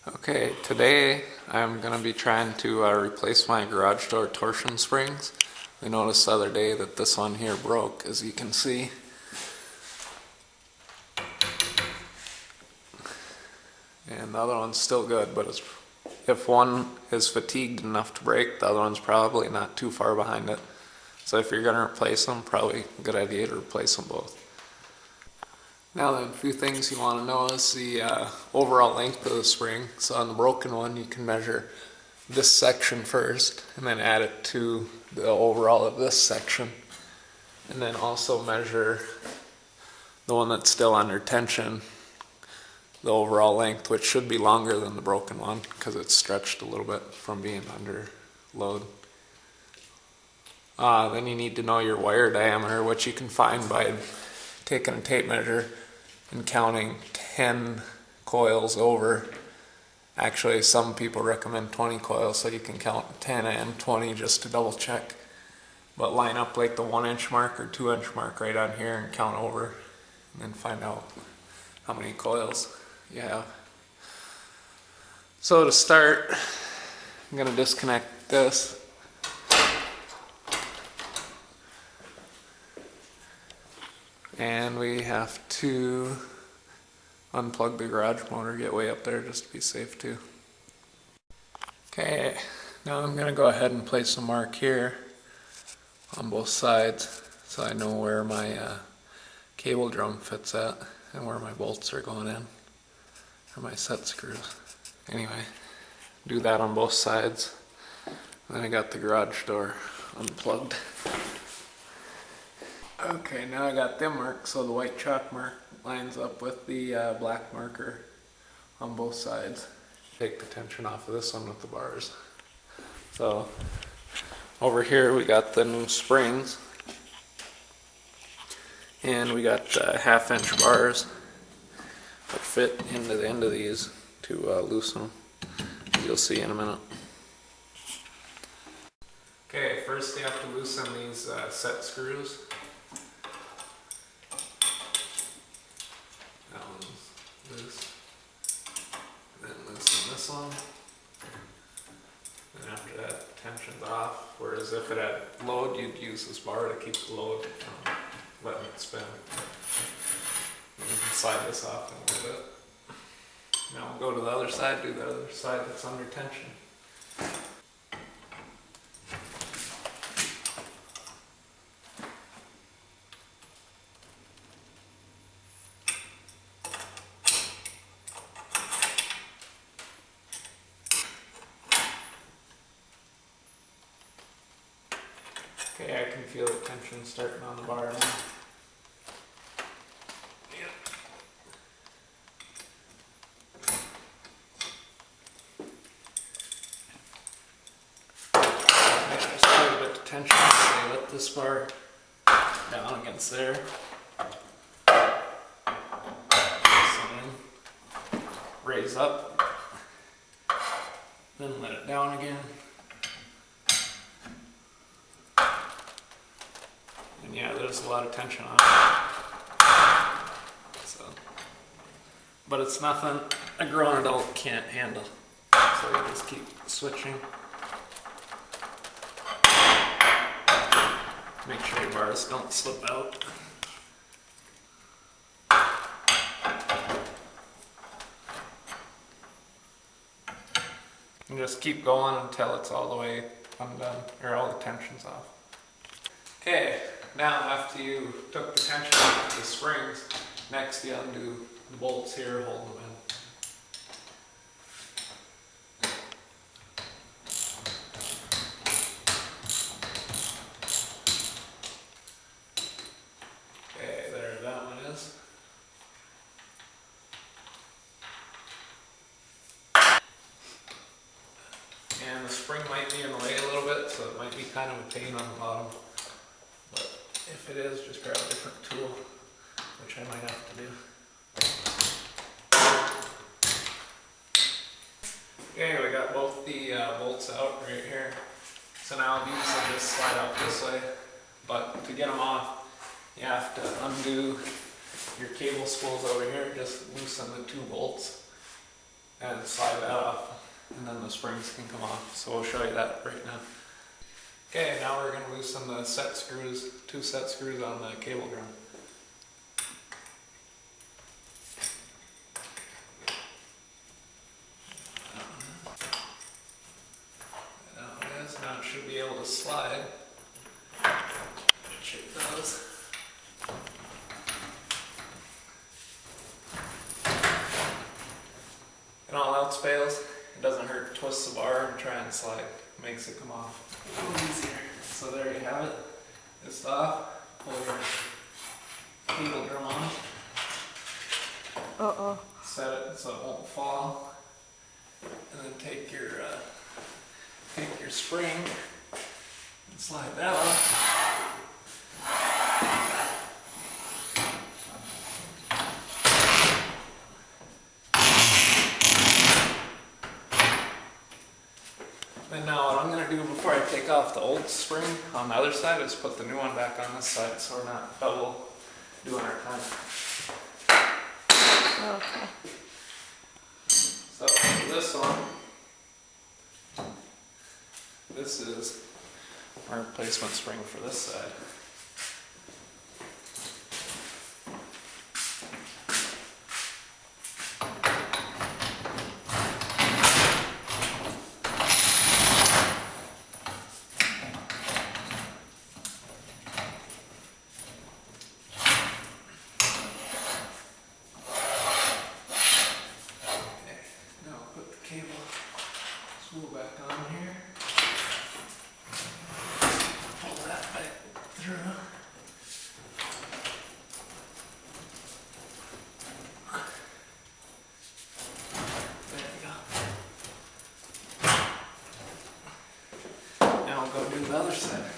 Okay, today I'm going to be trying to replace my garage door torsion springs. We noticed the other day that this one here broke, as you can see. And the other one's still good, but if one is fatigued enough to break, the other one's probably not too far behind it. So if you're going to replace them, probably a good idea to replace them both. Now then, a few things you want to know is the overall length of the spring. So on the broken one, you can measure this section first, and then add it to the overall of this section. And then also measure the one that's still under tension, the overall length, which should be longer than the broken one, because it's stretched a little bit from being under load. Then you need to know your wire diameter, which you can find by taking a tape measure and counting 10 coils over. Actually, some people recommend 20 coils, so you can count 10 and 20 just to double check. But line up like the 1-inch mark or 2-inch mark right on here and count over, and then find out how many coils you have. So to start, I'm going to disconnect this. And we have to unplug the garage motor, get way up there just to be safe too. Okay, now I'm going to go ahead and place a mark here on both sides so I know where my cable drum fits at and where my bolts are going in, or my set screws. Anyway, do that on both sides. Then I got the garage door unplugged. Okay, now I got them marked so the white chalk mark lines up with the black marker on both sides. Take the tension off of this one with the bars. So over here we got the new springs, and we got 1/2-inch bars that fit into the end of these to loosen them. You'll see in a minute. Okay, first you have to loosen these set screws. Loose, then loosen this one, and after that tension's off, whereas if it had load you'd use this bar to keep the load from letting it spin. And you can slide this off in a little bit. Now we'll go to the other side, do the other side that's under tension. Okay, I can feel the tension starting on the bar now. Yep. There's quite a bit of tension, so I let this bar down against there. Raise up, then let it down again. And yeah, there's a lot of tension on it. So, but it's nothing a grown adult can't handle. So you just keep switching. Make sure your bars don't slip out. And just keep going until it's all the way undone, or all the tension's off. Okay, now after you took the tension off the springs, next you undo the bolts here, hold them in. Okay, there that one is. And the spring might be in the way a little bit, so it might be kind of a pain on the bottom. But if it is, just grab a different tool, which I might have to do. Okay, we got both the bolts out right here. So now these will just slide out this way. But to get them off, you have to undo your cable spools over here. Just loosen the 2 bolts and slide that off, and then the springs can come off. So we'll show you that right now. Okay, now we're going to loosen the set screws, 2 set screws on the cable drum. Now it should be able to slide. Check those. And all else fails, it doesn't hurt to twist the bar and try and slide. It makes it come off a little easier. So there you have it. It's off. Pull your cable drum on. Set it so it won't fall. And then take your spring and slide that off. And now what I'm going to do before I take off the old spring on the other side is put the new one back on this side so we're not double doing our time. Okay. So for this one, this is our replacement spring for this side. Spool back on here. Pull that back through. There we go. Now we'll go do the other side.